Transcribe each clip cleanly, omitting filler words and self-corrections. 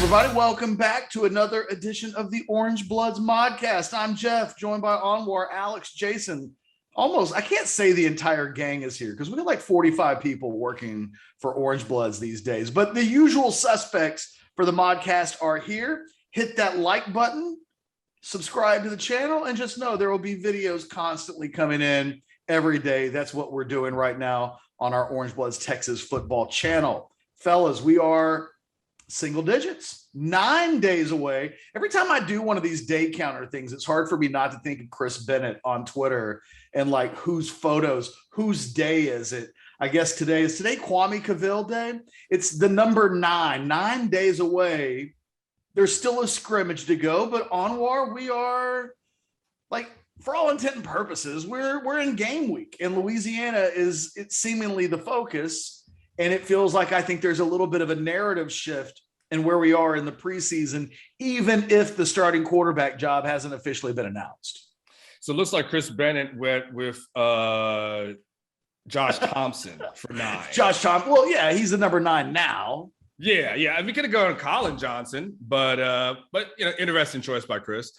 everybody. Welcome back to another edition of the Orangebloods Modcast. I'm Geoff, joined by Anwar, Alex, Jason. I can't say the entire gang is here because we got like 45 people working for Orangebloods these days. But the usual suspects for the Modcast are here. Hit that like button, subscribe to the channel, and just know there will be videos constantly coming in every day. That's what we're doing right now on our Orangebloods Texas football channel. Fellas, we are single digits, 9 days away. Every time I do one of these day counter things, it's hard for me not to think of Chris Bennett on Twitter and like whose day is it? I guess today Kwame Cavill Day. It's the number 9 days away. There's still a scrimmage to go, but Anwar, we are like, for all intent and purposes, we're in game week, and Louisiana it's seemingly the focus. And it feels like I think there's a little bit of a narrative shift in where we are in the preseason, even if the starting quarterback job hasn't officially been announced. So it looks like Chris Bennett went with Josh Thompson for 9. Josh Thompson. Well, yeah, he's the number 9 now. Yeah. We could have gone Colin Johnson, but interesting choice by Chris.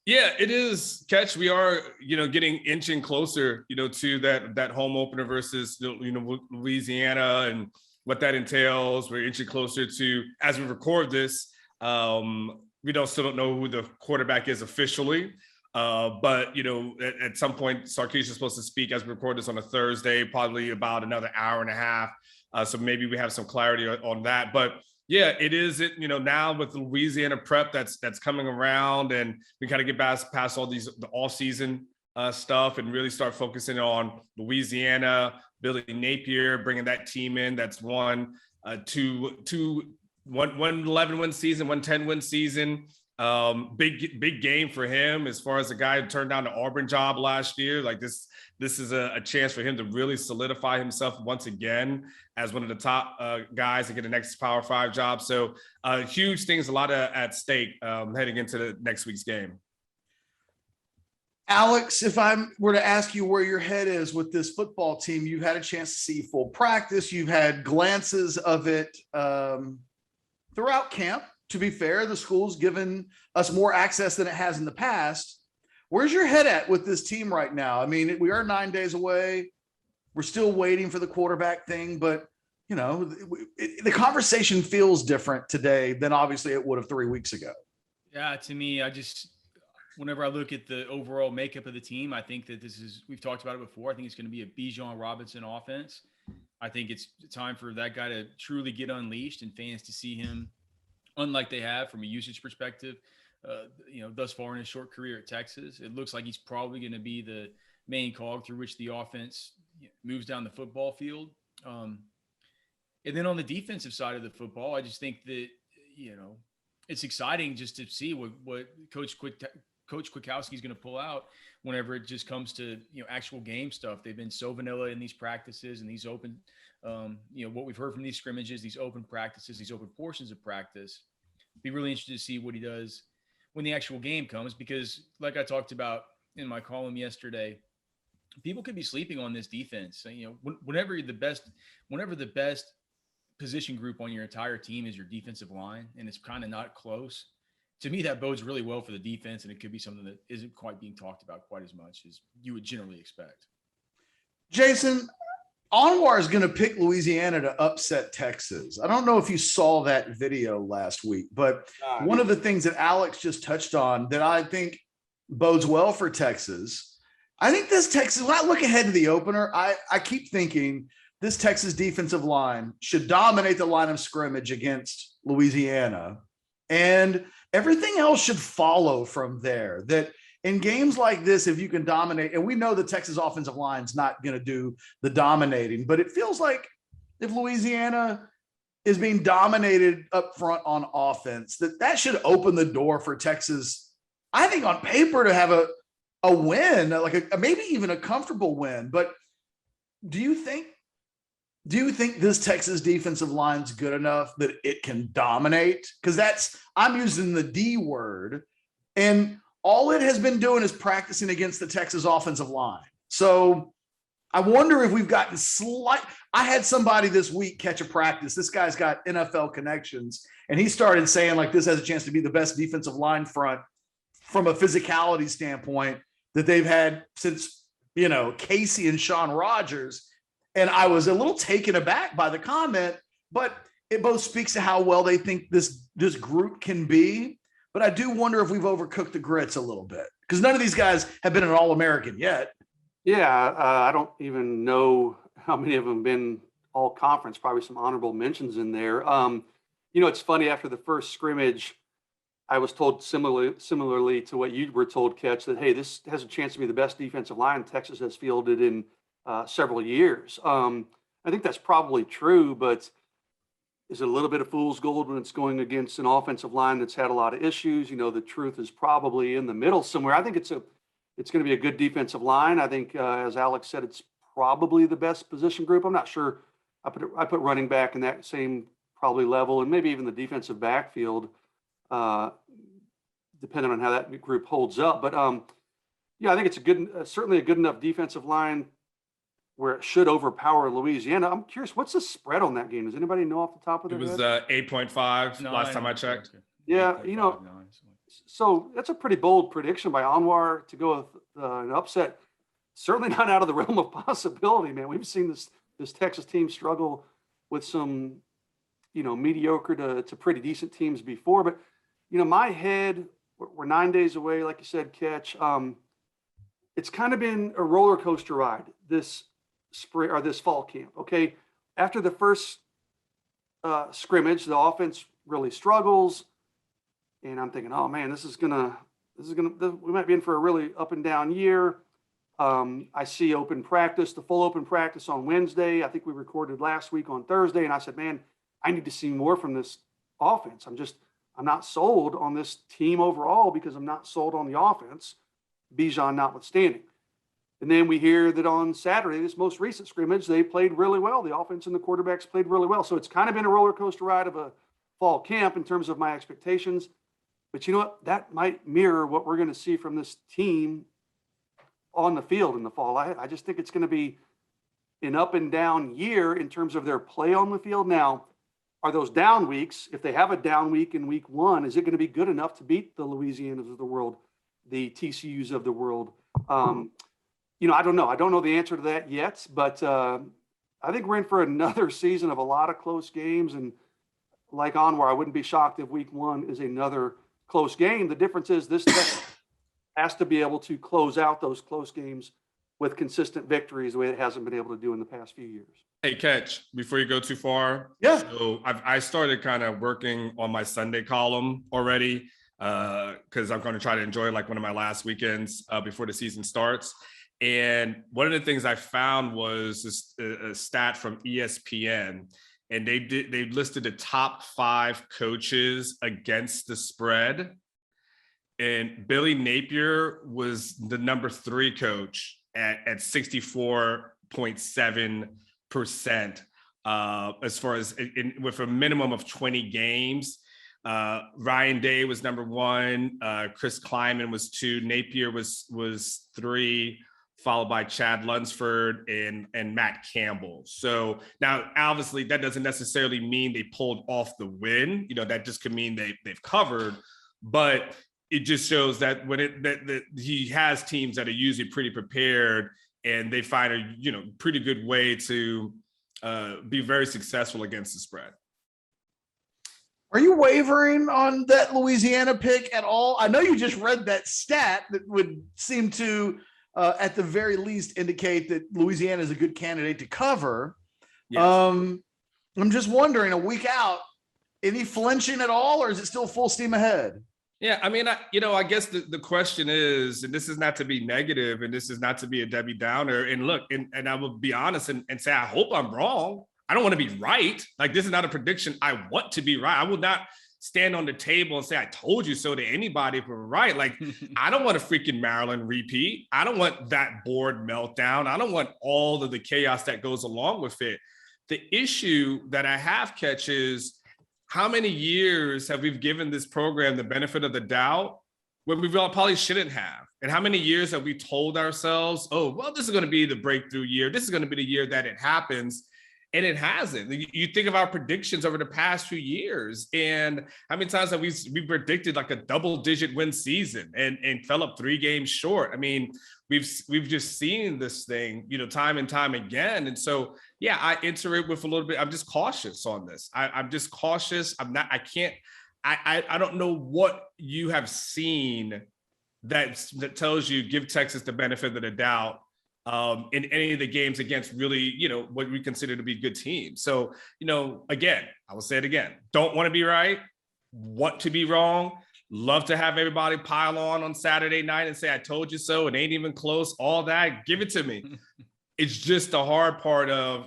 Yeah, it is, Ketch. We are, getting inching closer, to that home opener versus, Louisiana and what that entails. We're inching closer to, as we record this, we still don't know who the quarterback is officially. But, at some point, Sarkisian is supposed to speak as we record this on a Thursday, probably about another hour and a half. So maybe we have some clarity on that. But yeah, it is. Now with the Louisiana prep that's coming around, and we kind of get past all the all-season stuff and really start focusing on Louisiana, Billy Napier, bringing that team in. That's one 11-win season, 10-win season. Big game for him as far as the guy who turned down the Auburn job last year. Like this is a chance for him to really solidify himself once again as one of the top guys to get the next Power 5 job. So huge things, a lot at stake heading into the next week's game. Alex, if I were to ask you where your head is with this football team, you've had a chance to see full practice. You've had glances of it throughout camp. To be fair, the school's given us more access than it has in the past. Where's your head at with this team right now? I mean, we are 9 days away. We're still waiting for the quarterback thing, but the conversation feels different today than obviously it would have 3 weeks ago. Yeah, to me, whenever I look at the overall makeup of the team, I think that we've talked about it before. I think it's going to be a Bijan Robinson offense. I think it's time for that guy to truly get unleashed and fans to see him unlike they have from a usage perspective, thus far in his short career at Texas. It looks like he's probably going to be the main cog through which the offense moves down the football field. And then on the defensive side of the football, I just think that, it's exciting just to see what Coach Kwiatkowski is going to pull out whenever it just comes to, actual game stuff. They've been so vanilla in these practices and these open what we've heard from these scrimmages, these open practices, these open portions of practice. Be really interested to see what he does when the actual game comes, because like I talked about in my column yesterday, people could be sleeping on this defense. Whenever the best position group on your entire team is your defensive line, and it's kind of not close, to me, that bodes really well for the defense, and it could be something that isn't quite being talked about quite as much as you would generally expect. Jason, Anwar is going to pick Louisiana to upset Texas. I don't know if you saw that video last week, but one of the things that Alex just touched on that I think bodes well for Texas, I think this Texas, when I look ahead to the opener, I keep thinking this Texas defensive line should dominate the line of scrimmage against Louisiana, and everything else should follow from there. That in games like this, if you can dominate, and we know the Texas offensive line's not going to do the dominating, but it feels like if Louisiana is being dominated up front on offense, that should open the door for Texas, I think on paper, to have a win, like maybe even a comfortable win. But do you think this Texas defensive line's good enough that it can dominate? Because I'm using the D word, and all it has been doing is practicing against the Texas offensive line. So I wonder if we've gotten I had somebody this week catch a practice. This guy's got NFL connections, and he started saying like this has a chance to be the best defensive line front from a physicality standpoint that they've had since, Casey and Sean Rogers. And I was a little taken aback by the comment, but it both speaks to how well they think this group can be. But I do wonder if we've overcooked the grits a little bit, because none of these guys have been an All-American yet. Yeah, I don't even know how many of them have been all conference, probably some honorable mentions in there. It's funny, after the first scrimmage, I was told similarly to what you were told, Ketch, that, hey, this has a chance to be the best defensive line Texas has fielded in several years. I think that's probably true, but is it a little bit of fool's gold when it's going against an offensive line that's had a lot of issues? The truth is probably in the middle somewhere. I think it's going to be a good defensive line. I think, as Alex said, it's probably the best position group. I'm not sure. I put running back in that same probably level, and maybe even the defensive backfield, depending on how that group holds up. But I think it's certainly a good enough defensive line where it should overpower Louisiana. I'm curious, what's the spread on that game? Does anybody know off the top of their head? It was 8.5 last time I checked. Yeah, so that's a pretty bold prediction by Anwar to go with an upset. Certainly not out of the realm of possibility, man. We've seen this Texas team struggle with some, mediocre to pretty decent teams before. But, my head, we're 9 days away, like you said, Ketch. It's kind of been a roller coaster ride this spring or this fall camp. Okay, after the first scrimmage, the offense really struggles. And I'm thinking, oh man, we might be in for a really up and down year. I see the full open practice on Wednesday. I think we recorded last week on Thursday. And I said, man, I need to see more from this offense. I'm not sold on this team overall because I'm not sold on the offense, Bijan notwithstanding. And then we hear that on Saturday, this most recent scrimmage, they played really well. The offense and the quarterbacks played really well. So it's kind of been a roller coaster ride of a fall camp in terms of my expectations. But you know what? That might mirror what we're going to see from this team on the field in the fall. I just think it's going to be an up and down year in terms of their play on the field. Now, are those down weeks, if they have a down week in week one, is it going to be good enough to beat the Louisianas of the world, the TCUs of the world? I don't know. I don't know the answer to that yet, but I think we're in for another season of a lot of close games. And like Anwar, I wouldn't be shocked if week one is another close game. The difference is this has to be able to close out those close games with consistent victories the way it hasn't been able to do in the past few years. Hey, Ketch, before you go too far. Yeah. So I started kind of working on my Sunday column already because I'm going to try to enjoy like one of my last weekends before the season starts. And one of the things I found was a stat from ESPN, and they listed the top 5 coaches against the spread. And Billy Napier was the number 3 coach at 64.7%. As far as with a minimum of 20 games. Ryan Day was number 1. Chris Kleiman was 2. Napier was 3. Followed by Chad Lunsford and Matt Campbell. So now, obviously, that doesn't necessarily mean they pulled off the win. That just could mean they've covered. But it just shows that that he has teams that are usually pretty prepared, and they find a pretty good way to be very successful against the spread. Are you wavering on that Louisiana pick at all? I know you just read that stat that would seem to at the very least indicate that Louisiana is a good candidate to cover. Yes. I'm just wondering, a week out, any flinching at all, or is it still full steam ahead? Yeah, I mean, I guess the question is, and this is not to be negative, and this is not to be a Debbie Downer, and look, and I will be honest and say, I hope I'm wrong. I don't want to be right. Like, this is not a prediction. I want to be right. I will not stand on the table and say, I told you so to anybody if we're right. Like, I don't want a freaking Maryland repeat. I don't want that board meltdown. I don't want all of the chaos that goes along with it. The issue that I have, Ketch, is how many years have we given this program the benefit of the doubt when we probably shouldn't have. And how many years have we told ourselves, oh, well, this is going to be the breakthrough year. This is going to be the year that it happens. And it hasn't. You think of our predictions over the past few years, and how many times have we predicted like a double-digit win season and fell up 3 games short? I mean, we've just seen this thing, time and time again. And so, yeah, I enter it with a little bit. I'm just cautious on this. I'm just cautious. I don't know what you have seen that tells you give Texas the benefit of the doubt in any of the games against really, what we consider to be good teams. So, again, I will say it again, don't want to be right, want to be wrong, love to have everybody pile on Saturday night and say, I told you so, it ain't even close, all that, give it to me. It's just the hard part of,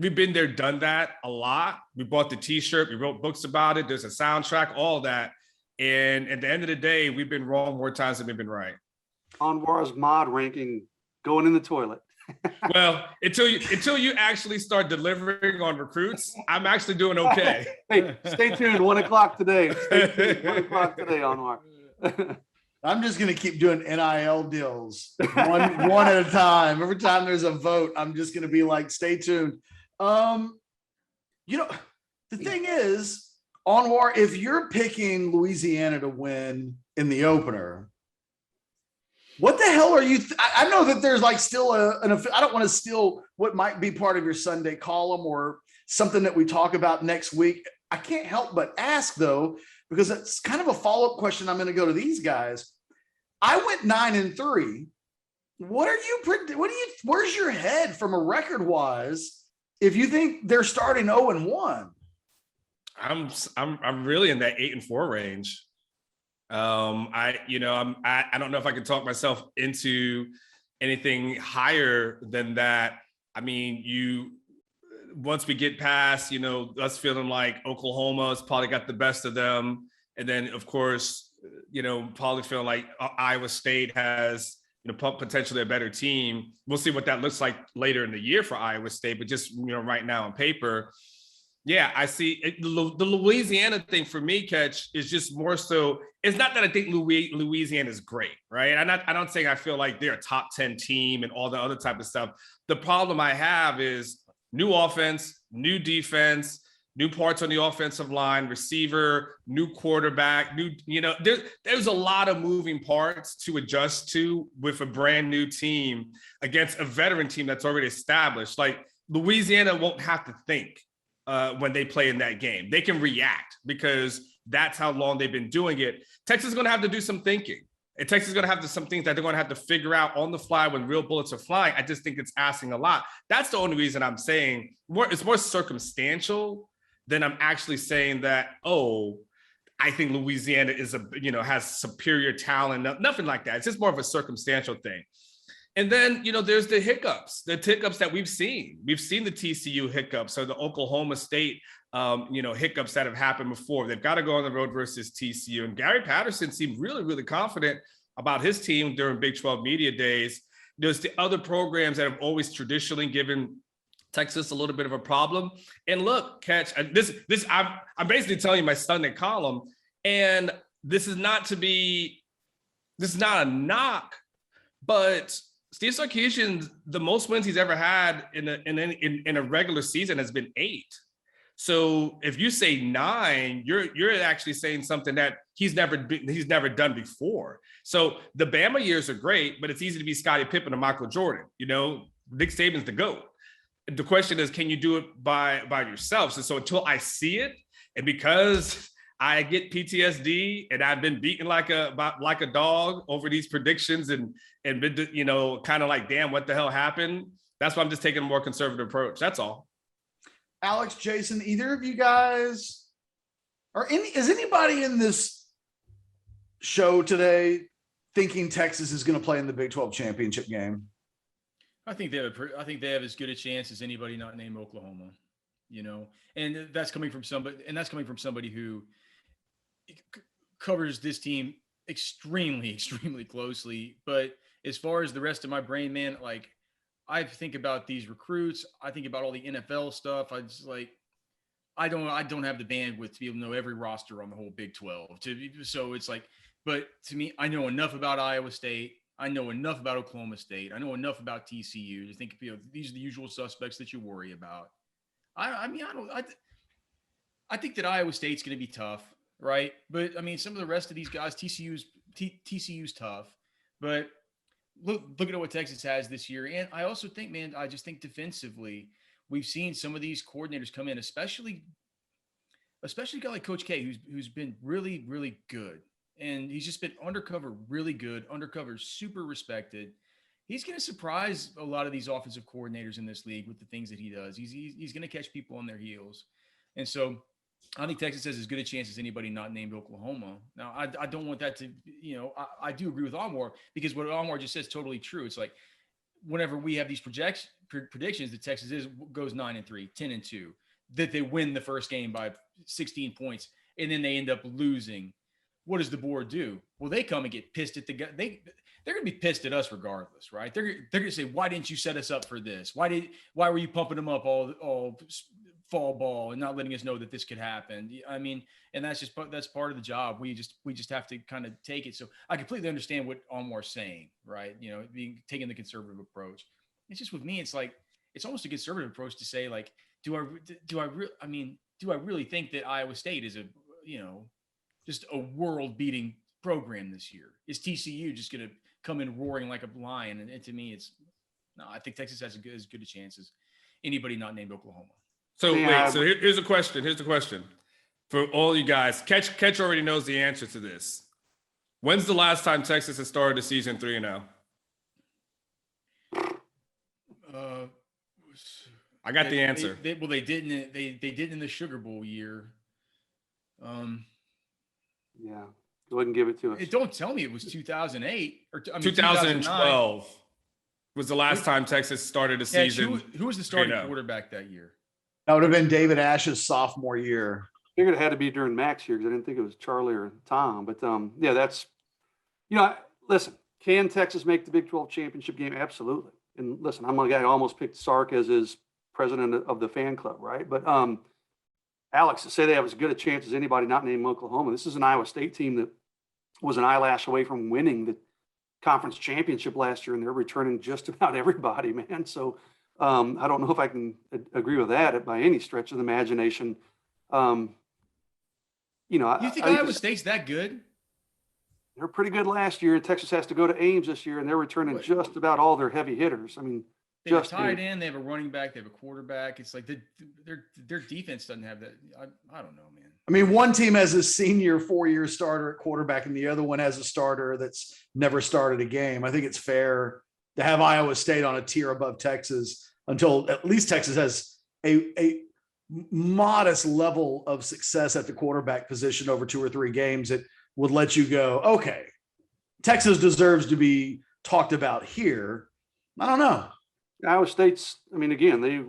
we've been there, done that a lot. We bought the t-shirt, we wrote books about it, there's a soundtrack, all that. And at the end of the day, we've been wrong more times than we've been right. Anwar's mod ranking going in the toilet. Well, until you actually start delivering on recruits, I'm actually doing okay. Hey, stay tuned. 1:00 today. Stay tuned. 1:00 today, Anwar. I'm just gonna keep doing NIL deals one at a time. Every time there's a vote, I'm just gonna be like, stay tuned. The thing is, Anwar, if you're picking Louisiana to win in the opener, what the hell are you? I know that there's like still I don't want to steal what might be part of your Sunday column or something that we talk about next week. I can't help but ask though, because it's kind of a follow-up question. I'm going to go to these guys. I went 9-3. Where's your head from a record wise if you think they're starting 0-1? I'm really in that 8-4 range. I don't know if I can talk myself into anything higher than that. I mean, once we get past, us feeling like Oklahoma's probably got the best of them. And then of course, probably feeling like Iowa State has, potentially a better team. We'll see what that looks like later in the year for Iowa State, but just, right now on paper, yeah, I see it. The Louisiana thing for me, Ketch, is just more so. It's not that I think Louisiana is great, right? I'm not saying I feel like they're a top 10 team and all the other type of stuff. The problem I have is new offense, new defense, new parts on the offensive line, receiver, new quarterback, there's a lot of moving parts to adjust to with a brand new team against a veteran team that's already established. Like Louisiana won't have to think when they play in that game. They can react because that's how long they've been doing it. Texas is going to have to do some thinking. And Texas is going to have some things that they're going to have to figure out on the fly when real bullets are flying. I just think it's asking a lot. That's the only reason I'm saying it's more circumstantial than I'm actually saying that, I think Louisiana has superior talent. Nothing like that. It's just more of a circumstantial thing. And then, there's the hiccups that we've seen. We've seen the TCU hiccups or the Oklahoma State, hiccups that have happened before. They've got to go on the road versus TCU. And Gary Patterson seemed really, really confident about his team during Big 12 media days. There's the other programs that have always traditionally given Texas a little bit of a problem. And look, Ketch, I'm basically telling you my Sunday column, and this is not a knock, but Steve Sarkisian, the most wins he's ever had in a regular season has been 8. So if you say 9, you're actually saying something that he's never done before. So the Bama years are great, but it's easy to be Scottie Pippen and Michael Jordan. Nick Saban's the GOAT. The question is, can you do it by yourself? So until I see it, and because I get PTSD and I've been beaten like a dog over these predictions and been, kind of like, damn, what the hell happened? That's why I'm just taking a more conservative approach. That's all. Alex, Jason, either of you guys is anybody in this show today thinking Texas is going to play in the Big 12 championship game? I think they have as good a chance as anybody not named Oklahoma, and that's coming from somebody who covers this team extremely, extremely closely. But as far as the rest of my brain, man, like I think about these recruits, I think about all the NFL stuff. I don't have the bandwidth to be able to know every roster on the whole Big 12. So it's like But to me, I know enough about Iowa State. I know enough about Oklahoma State. I know enough about TCU to think, these are the usual suspects that you worry about. I think that Iowa State's going to be tough, right? But I mean, some of the rest of these guys, TCU's tough, but look at what Texas has this year. And I also think, man, I just think defensively, we've seen some of these coordinators come in, especially a guy like Coach K, who's been really, really good. And he's just been undercover, really good, undercover, super respected. He's going to surprise a lot of these offensive coordinators in this league with the things that he does. He's going to catch people on their heels. And so I think Texas has as good a chance as anybody not named Oklahoma. Now, I don't want that to, I do agree with Anwar, because what Anwar just says is totally true. It's like whenever we have these predictions that Texas goes 9-3, 10-2, that they win the first game by 16 points, and then they end up losing. What does the board do? Well, they come and get pissed at the guy. They're going to be pissed at us regardless, right? They're going to say, why didn't you set us up for this? Why were you pumping them up all fall ball and not letting us know that this could happen? I mean, and that's part of the job. We just have to kind of take it. So I completely understand what Anwar's saying, right? Taking the conservative approach. It's just with me, it's like, it's almost a conservative approach to say, like, do I really think that Iowa State is just a world-beating program this year? Is TCU just going to come in roaring like a lion? And to me, I think Texas has as good a chance as anybody not named Oklahoma. So here's a question. Here's the question for all you guys. Ketch already knows the answer to this. When's the last time Texas has started a season 3-0? I got the answer. They didn't. They did in the Sugar Bowl year. Yeah, go ahead and give it to us. Don't tell me it was 2008 or 2012 was the last time Texas started a season. Who was the starting quarterback that year? That would have been David Ash's sophomore year. Figured it had to be during Mac's year because I didn't think it was Charlie or Tom. But yeah, that's listen. Can Texas make the Big 12 championship game? Absolutely. And listen, I'm a guy who almost picked Sark as his president of the fan club, right? But Alex, to say they have as good a chance as anybody not named Oklahoma, this is an Iowa State team that was an eyelash away from winning the conference championship last year, and they're returning just about everybody, man. So I don't know if I can agree with that by any stretch of the imagination. You think Iowa State's that good? They're pretty good last year. Texas has to go to Ames this year, and they're returning just about all their heavy hitters. I mean, they have a tight end, they have a running back, they have a quarterback. It's like their defense doesn't have that. I don't know, man. I mean, one team has a senior 4-year starter at quarterback, and the other one has a starter that's never started a game. I think it's fair to have Iowa State on a tier above Texas until at least Texas has a modest level of success at the quarterback position over 2 or 3 games that would let you go, okay, Texas deserves to be talked about here. I don't know. Iowa State's, I mean, again, they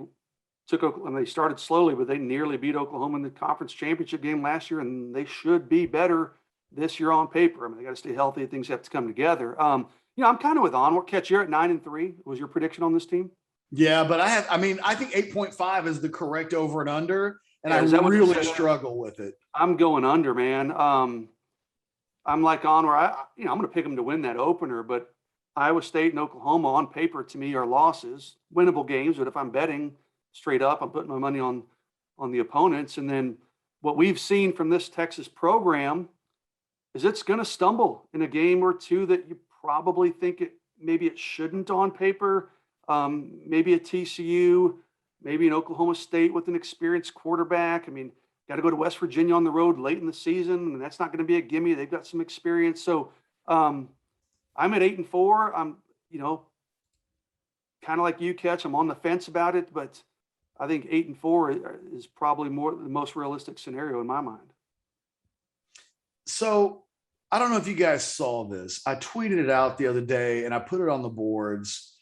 started slowly, but they nearly beat Oklahoma in the conference championship game last year, and they should be better this year on paper. I mean, they got to stay healthy. Things have to come together. I'm kind of with Anwar. Ketch, you're at 9-3. Was your prediction on this team? Yeah, but I think 8.5 is the correct over and under, and I really struggle with it. I'm going under, man. I'm like Anwar. I'm going to pick them to win that opener, but Iowa State and Oklahoma on paper to me are losses, winnable games. But if I'm betting straight up, I'm putting my money on the opponents. And then what we've seen from this Texas program is it's going to stumble in a game or two that you probably think maybe it shouldn't on paper. Maybe a TCU, maybe an Oklahoma State with an experienced quarterback. I mean, got to go to West Virginia on the road late in the season, and that's not going to be a gimme. They've got some experience. So I'm at 8-4. I'm, kind of like you, Ketch. I'm on the fence about it, but I think 8-4 is probably the most realistic scenario in my mind. So I don't know if you guys saw this. I tweeted it out the other day, and I put it on the boards.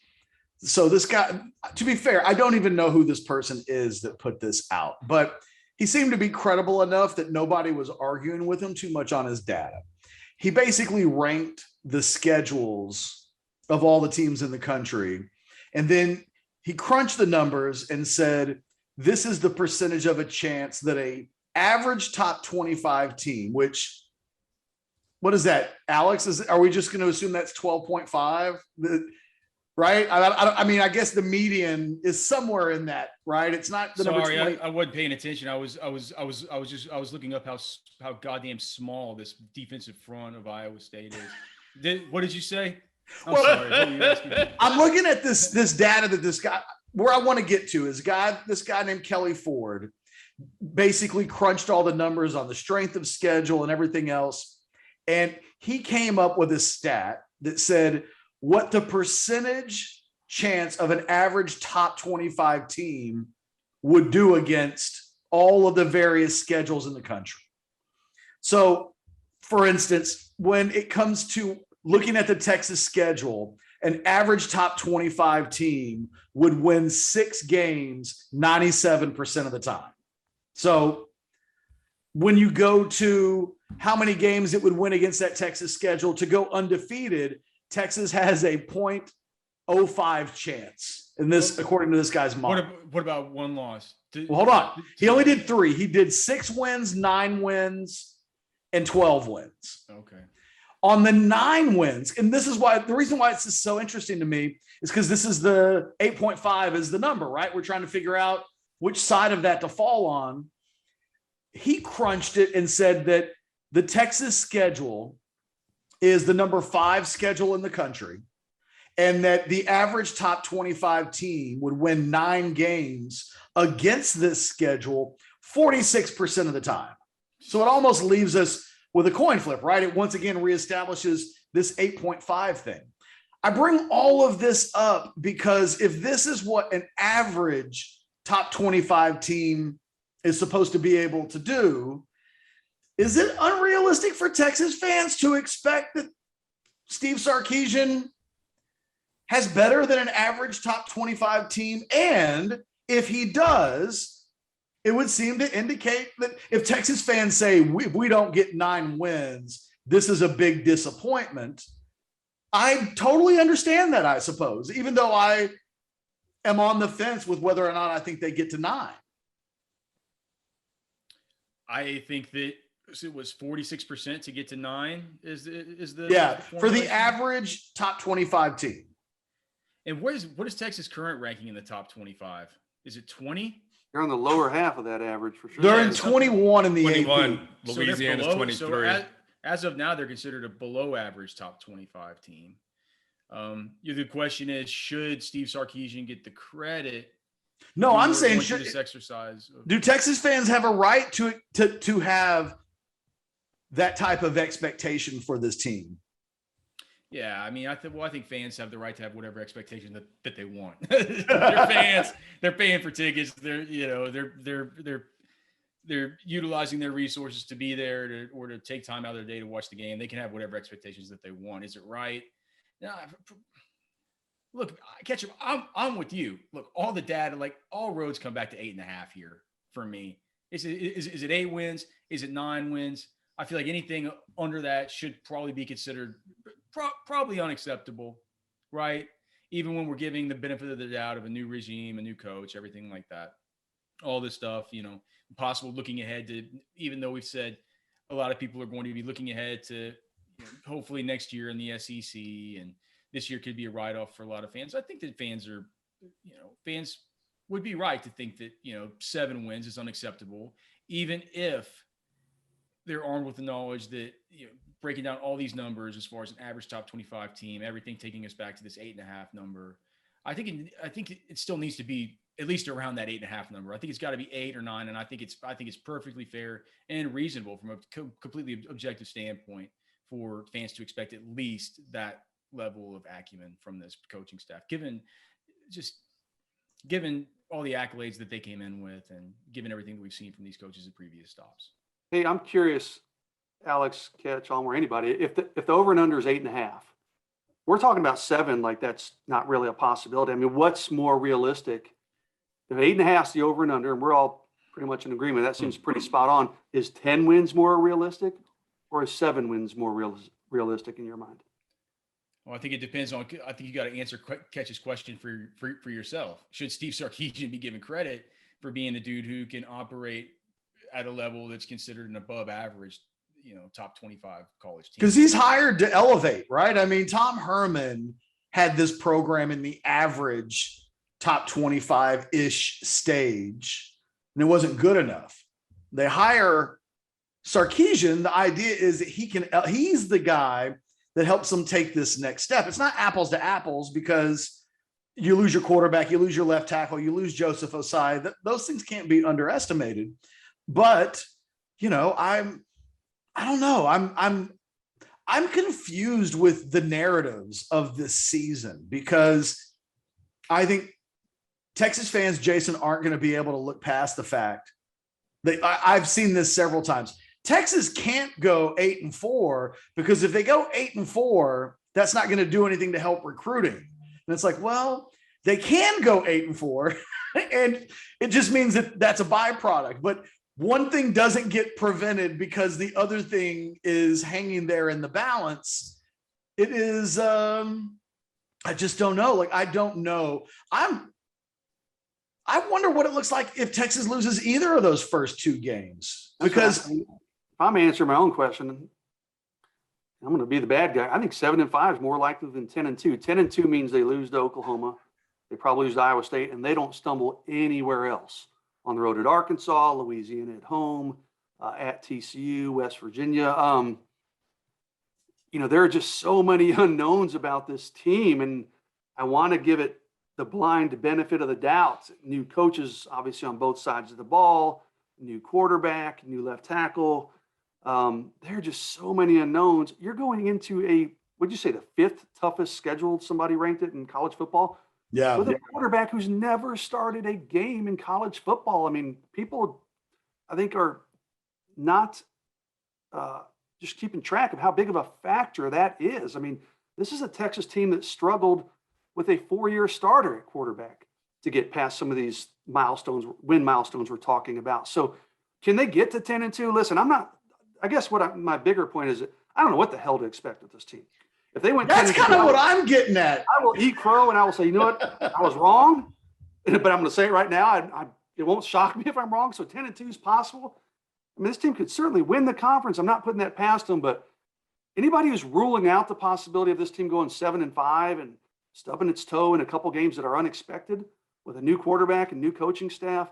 So this guy, to be fair, I don't even know who this person is that put this out, but he seemed to be credible enough that nobody was arguing with him too much on his data. He basically ranked the schedules of all the teams in the country, and then he crunched the numbers and said, this is the percentage of a chance that a average top 25 team, which what is that, Alex? Are we just going to assume that's 12.5? Right? I mean, I guess the median is somewhere in that, right? It's not the number 20. I wasn't paying attention. I was looking up how goddamn small this defensive front of Iowa State is. What did you say? I'm sorry. What were you asking? I'm looking at this data that this guy, where I want to get to is this guy named Kelly Ford basically crunched all the numbers on the strength of schedule and everything else. And he came up with a stat that said what the percentage chance of an average top 25 team would do against all of the various schedules in the country. So, for instance, when it comes to looking at the Texas schedule, an average top 25 team would win 6 games 97% of the time. So when you go to how many games it would win against that Texas schedule to go undefeated, Texas has a 0.05 chance in this, according to this guy's model. What about one loss? Well, hold on. He only did 3. He did 6 wins, 9 wins, and 12 wins. Okay. On the 9 wins, and this is why the reason why it's so interesting to me is because this is the 8.5 is the number, right? We're trying to figure out which side of that to fall on. He crunched it and said that the Texas schedule is the number 5 schedule in the country, and that the average top 25 team would win 9 games against this schedule 46% of the time. So it almost leaves us with a coin flip, right? It once again reestablishes this 8.5 thing. I bring all of this up because if this is what an average top 25 team is supposed to be able to do, is it unrealistic for Texas fans to expect that Steve Sarkisian has better than an average top 25 team? And if he does, it would seem to indicate that if Texas fans say we don't get 9 wins, this is a big disappointment. I totally understand that, I suppose, even though I am on the fence with whether or not I think they get to 9. I think that it was 46% to get to 9 is the for the average top 25 team. And what is Texas' current ranking in the top 25? Is it 20? They're on the lower half of that average for sure. They're in 21 in the 21. AP. Louisiana's 23. So as of now, they're considered a below average top 25 team. The question is, should Steve Sarkisian get the credit? No, I'm saying this exercise. Do Texas fans have a right to have that type of expectation for this team? Yeah, I mean, I think fans have the right to have whatever expectation that they want. They're fans. They're paying for tickets. They're utilizing their resources to be there to take time out of their day to watch the game. They can have whatever expectations that they want. Is it right? No. Look, Ketchum, I'm with you. Look, all the data, like all roads come back to 8.5 here for me. Is it 8 wins? Is it 9 wins? I feel like anything under that should probably be considered probably unacceptable, right? Even when we're giving the benefit of the doubt of a new regime, a new coach, everything like that, all this stuff, possible looking ahead to, even though we've said a lot of people are going to be looking ahead to hopefully next year in the SEC, and this year could be a write-off for a lot of fans. I think that fans would be right to think that, 7 wins is unacceptable, even if they're armed with the knowledge that, breaking down all these numbers as far as an average top 25 team, everything taking us back to this 8.5 number. I think it still needs to be at least around that 8.5 number. I think it's got to be 8 or 9. And I think it's perfectly fair and reasonable from a completely objective standpoint for fans to expect at least that level of acumen from this coaching staff, given all the accolades that they came in with and given everything that we've seen from these coaches at previous stops. Hey, I'm curious, Alex, Ketchum, or anybody, if the over and under is 8.5, we're talking about 7, like that's not really a possibility. I mean, what's more realistic? If 8.5 is the over and under, and we're all pretty much in agreement, that seems pretty spot on. Is 10 wins more realistic, or is 7 wins more realistic in your mind? Well, I think it depends on. I think you got to answer Ketch's question for yourself. Should Steve Sarkisian be given credit for being the dude who can operate at a level that's considered an above average, top 25 college team. Because he's hired to elevate, right? I mean, Tom Herman had this program in the average top 25-ish stage, and it wasn't good enough. They hire Sarkisian. The idea is that he's the guy that helps them take this next step. It's not apples to apples because you lose your quarterback, you lose your left tackle, you lose Joseph Osai. Those things can't be underestimated. But, I don't know. I'm confused with the narratives of this season because I think Texas fans, Jason, aren't going to be able to look past the fact that I've seen this several times. Texas can't go 8-4 because if they go 8-4, that's not going to do anything to help recruiting. And it's like, well, they can go 8-4 and it just means that that's a byproduct. But one thing doesn't get prevented because the other thing is hanging there in the balance. It is, I just don't know. Like, I don't know. I wonder what it looks like if Texas loses either of those first two games. Because if I'm answering my own question, I'm going to be the bad guy. I think 7-5 is more likely than 10-2. 10-2 means they lose to Oklahoma. They probably lose to Iowa State, and they don't stumble anywhere else. On the road at Arkansas, Louisiana at home, at TCU, West Virginia. There are just so many unknowns about this team, and I want to give it the blind benefit of the doubt. New coaches, obviously, on both sides of the ball, new quarterback, new left tackle. There are just so many unknowns. You're going into what'd you say, the 5th toughest schedule, somebody ranked it in college football? Yeah. With a quarterback who's never started a game in college football. I mean, people, I think, are not just keeping track of how big of a factor that is. I mean, this is a Texas team that struggled with a 4-year starter at quarterback to get past some of these win milestones we're talking about. So can they get to 10-2? Listen, I guess my bigger point is that I don't know what the hell to expect with this team. If they went, that's kind of what I'm getting at. I will eat crow and I will say, you know what, I was wrong, but I'm going to say it right now. It won't shock me if I'm wrong. So 10-2 is possible. I mean, this team could certainly win the conference. I'm not putting that past them, but anybody who's ruling out the possibility of this team going 7-5 and stubbing its toe in a couple games that are unexpected with a new quarterback and new coaching staff,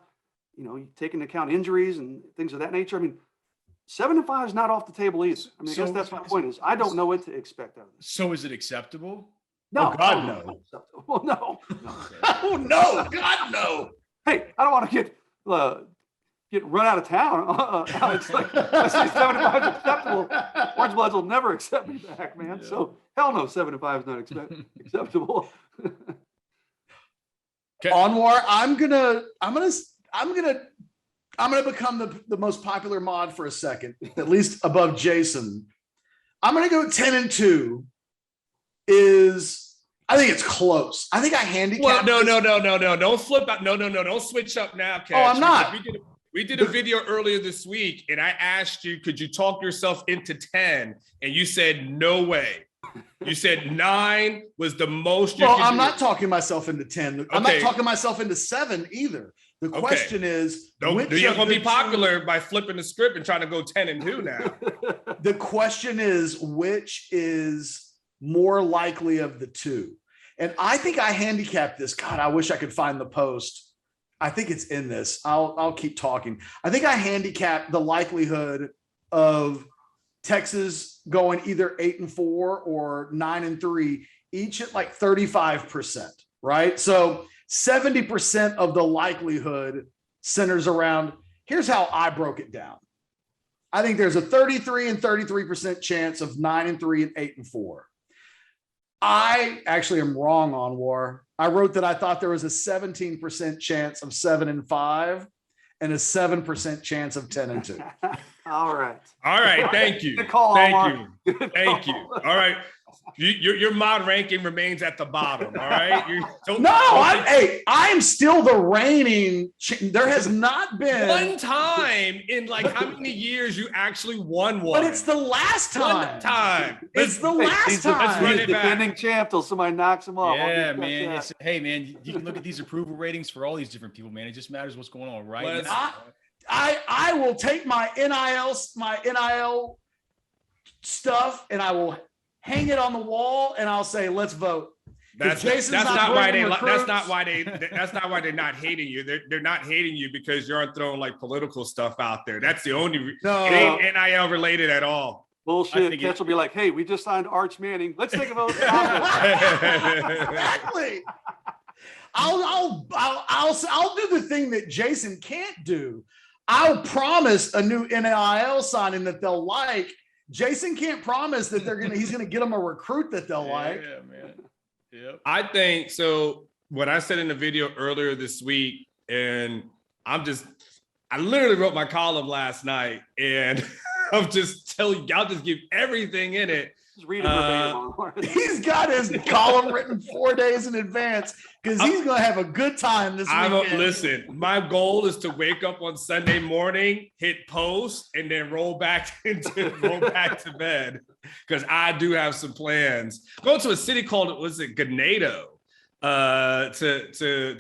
you take into account injuries and things of that nature. I mean, 7-5 is not off the table either. I mean, I guess that's my point is I don't know what to expect out of this. So is it acceptable? No. Oh, God, no. Well, no. Oh, no. God, no. Hey, I don't want to get run out of town. It's like, I say 7-5 is acceptable. Orangebloods will never accept me back, man. Yeah. So hell no, 7-5 is not acceptable. Okay. Anwar, I'm gonna become the most popular mod for a second, at least above Jason. I'm gonna go 10-2. I think it's close. I think I handicapped. Well, no. Don't flip out. No. Don't switch up now, Catch. Oh, I'm not. We did a video earlier this week, and I asked you, could you talk yourself into 10? And you said, no way. You said 9 was the most. I'm not talking myself into 10. I'm not talking myself into 7 either. The question is, you're going to be popular by flipping the script and trying to go 10-2 now. The question is, which is more likely of the two? And I think I handicapped this. God, I wish I could find the post. I think it's in this. I'll keep talking. I think I handicapped the likelihood of Texas going either 8-4 or 9-3, each at like 35%, right? So 70% of the likelihood centers around, here's how I broke it down. I think there's a 33 and 33% chance of 9-3 and 8-4. I actually am wrong, Anwar. I wrote that I thought there was a 17% chance of 7-5 and a 7% chance of 10-2. All right. Thank you. Thank you. All right. Your mod ranking remains at the bottom. All right. I'm still the reigning. There has not been one time in like how many years you actually won one. But it's the last time. One time. It's the last time. Let's run He's it defending back. champ till somebody knocks him off. Yeah, man. Hey, man, you can look at these approval ratings for all these different people, man. It just matters what's going on right now. I will take my NIL stuff and I will hang it on the wall and I'll say, let's vote. That's not why they're not hating you. They're not hating you because you aren't throwing like political stuff out there. That's the only. No. It ain't NIL related at all. Bullshit. Ketch will be like, hey, we just signed Arch Manning. Let's take a vote. Exactly. I'll do the thing that Jason can't do. I'll promise a new NIL signing that they'll like. Jason can't promise that he's gonna get them a recruit that they'll like. Yeah, man. Yep. I think so. What I said in the video earlier this week, and I literally wrote my column last night, and I'm just telling you, I'll just give everything in it. Just read it verbatim. He's got his column written 4 days in advance because he's gonna have a good time this weekend. Listen, my goal is to wake up on Sunday morning, hit post, and then roll back to bed because I do have some plans. Go to a city called Ganado to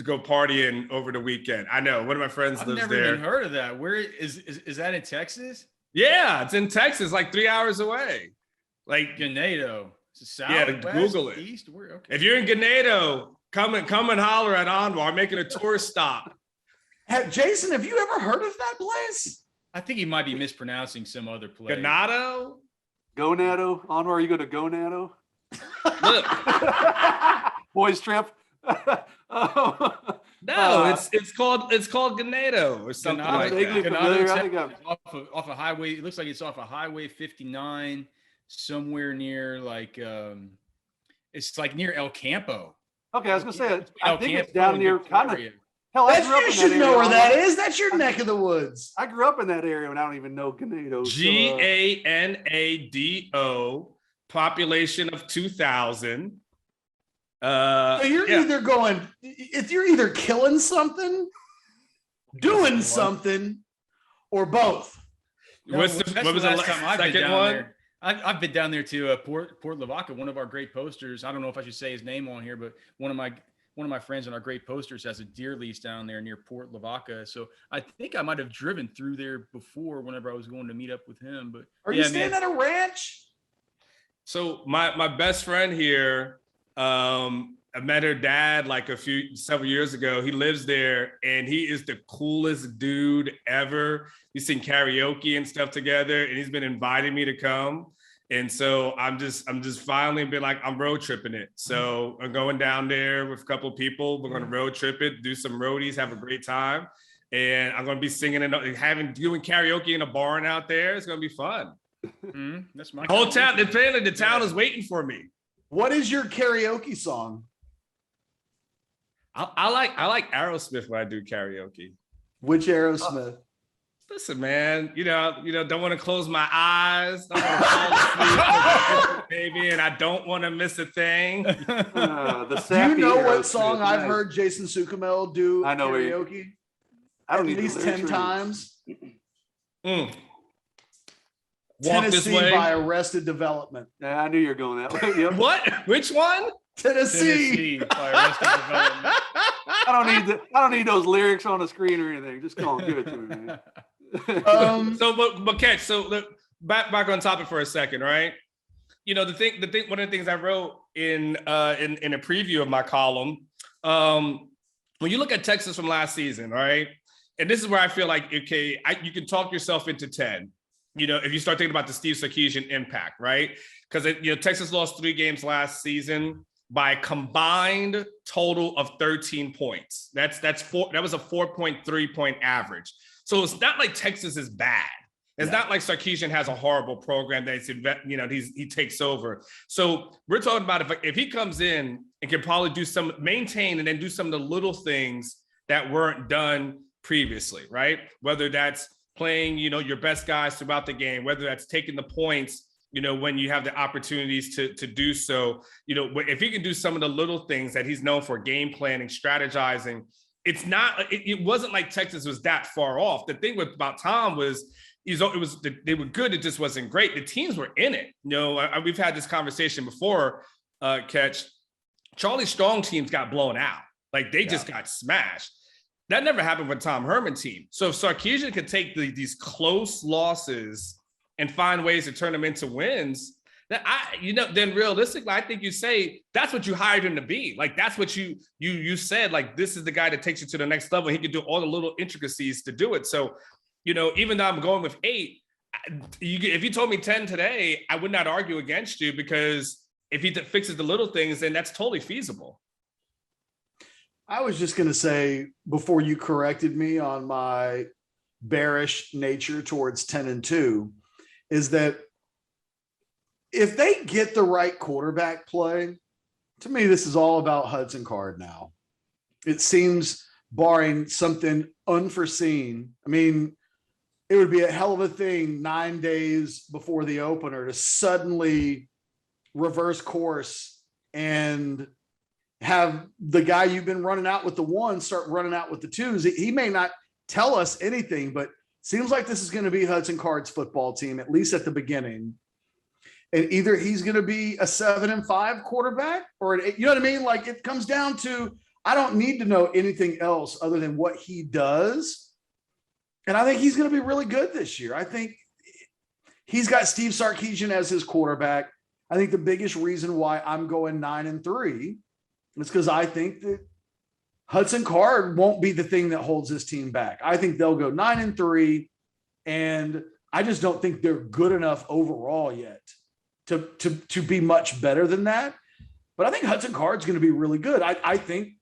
go partying over the weekend. I know one of my friends lives there. I've never even heard of that. Where is that in Texas? Yeah, it's in Texas, like 3 hours away. Like Ganado. South, yeah, west, Google it. East? Okay. If you're in Ganado, come and holler at Anwar, making a tourist stop. Jason, have you ever heard of that place? I think he might be mispronouncing some other place. Ganado? Gonado? Anwar, you go to Gonado? Look. Boys trip? No, it's called Ganado or something Ganado, like vaguely that. familiar. I Ganado, think off a highway. It looks like it's off of Highway 59, somewhere near it's like near El Campo. Okay, I was gonna say, I El think it's Campo down in near kind of. Victoria. Hell, I grew up You in should that know area. where that is. That's your neck of the woods. I grew up in that area and I don't even know Ganado. Ganado, population of 2,000. So you're you're either killing something, doing something, or both. No, What was the last time I've been second down one? there? I've been down there to Port Lavaca, one of our great posters. I don't know if I should say his name on here, but one of my friends on our great posters has a deer lease down there near Port Lavaca. So I think I might have driven through there before whenever I was going to meet up with him. But Are you staying at a ranch? So my best friend here, I met her dad like several years ago. He lives there and he is the coolest dude ever. We sing karaoke and stuff together and he's been inviting me to come. And so I'm just finally been like, I'm road tripping it. So I'm going down there with a couple of people. We're going to road trip it, do some roadies, have a great time. And I'm going to be singing and doing karaoke in a barn out there. It's going to be fun. That's my Whole town, the town is waiting for me. What is your karaoke song? I like Aerosmith when I do karaoke. Which Aerosmith? Listen, man, don't want to close my eyes, don't want to fall asleep, baby, and I don't want to miss a thing. Do you know what song I've heard Jason Suchomel do I know karaoke? I don't At least 10 times. Walk Tennessee this way by Arrested Development. Yeah, I knew you were going that way. Yep. What? Which one? Tennessee. by Arrested Development. I don't need those lyrics on the screen or anything. Just go on, give it to me, man. But Ketch, so look, back on topic for a second, right? The thing, one of the things I wrote in a preview of my column, when you look at Texas from last season, right? And this is where I feel like, okay, you can talk yourself into 10. If you start thinking about the Steve Sarkisian impact, right? Because Texas lost 3 games last season by a combined total of 13 points. That was a 4.3 point average. So it's not like Texas is bad. It's not like Sarkisian has a horrible program that he takes over. So we're talking about if he comes in and can probably maintain and then do some of the little things that weren't done previously, right? Whether that's playing, your best guys throughout the game, whether that's taking the points, when you have the opportunities to do so, if he can do some of the little things that he's known for, game planning, strategizing, it wasn't like Texas was that far off. The thing about Tom was, they were good. It just wasn't great. The teams were in it. We've had this conversation before, Ketch. Charlie Strong teams got blown out. Like they just got smashed. That never happened with Tom Herman team. So if Sarkisian could take these close losses and find ways to turn them into wins, then realistically, I think you say that's what you hired him to be. Like, that's what you said, like, this is the guy that takes you to the next level. He can do all the little intricacies to do it. So, even though I'm going with 8, if you told me 10 today, I would not argue against you, because if he fixes the little things, then that's totally feasible. I was just going to say, before you corrected me on my bearish nature towards 10-2, is that if they get the right quarterback play, to me, this is all about Hudson Card now. It seems, barring something unforeseen, I mean, it would be a hell of a thing 9 days before the opener to suddenly reverse course and have the guy you've been running out with the 1s start running out with the 2s. He may not tell us anything, but seems like this is going to be Hudson Card's football team, at least at the beginning. And either he's going to be a 7-5 quarterback, or you know what I mean? Like, it comes down to, I don't need to know anything else other than what he does. And I think he's going to be really good this year. I think he's got Steve Sarkisian as his quarterback. I think the biggest reason why I'm going 9-3 is because I think that Hudson Card won't be the thing that holds this team back. I think they'll go 9-3, and I just don't think they're good enough overall yet to be much better than that. But I think Hudson Card's going to be really good. I think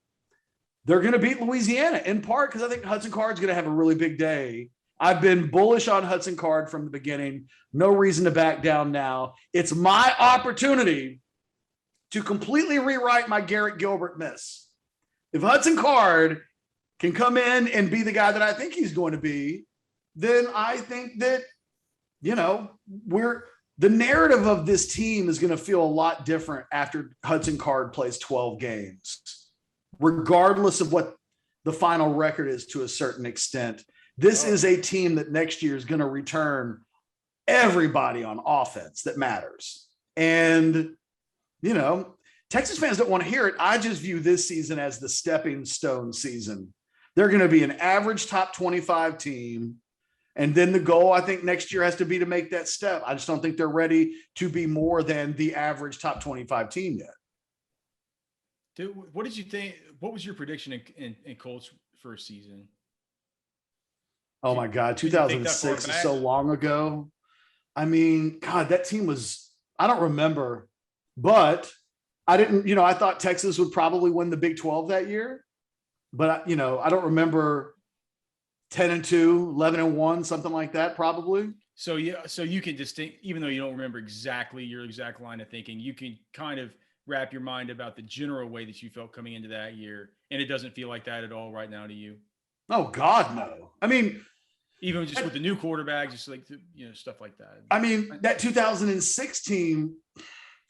they're going to beat Louisiana, in part because I think Hudson Card's going to have a really big day. I've been bullish on Hudson Card from the beginning. No reason to back down now. It's my opportunity to completely rewrite my Garrett Gilbert miss. If Hudson Card can come in and be the guy that I think he's going to be, then I think that, the narrative of this team is going to feel a lot different after Hudson Card plays 12 games, regardless of what the final record is to a certain extent. This is a team that next year is going to return everybody on offense that matters. And, Texas fans don't want to hear it. I just view this season as the stepping stone season. They're going to be an average top 25 team. And then the goal, I think, next year has to be to make that step. I just don't think they're ready to be more than the average top 25 team yet. Dude, what did you think? What was your prediction in Colts first season? Oh my God, 2006 is so long ago. I mean, God, that team was, I don't remember, but I didn't, I thought Texas would probably win the Big 12 that year, but I don't remember 10-2, 11-1, something like that, probably. So you can distinct, even though you don't remember exactly your exact line of thinking, you can kind of wrap your mind about the general way that you felt coming into that year. And it doesn't feel like that at all right now to you. Oh God, no. I mean, even just with the new quarterback, just like, stuff like that. I mean, that 2006 team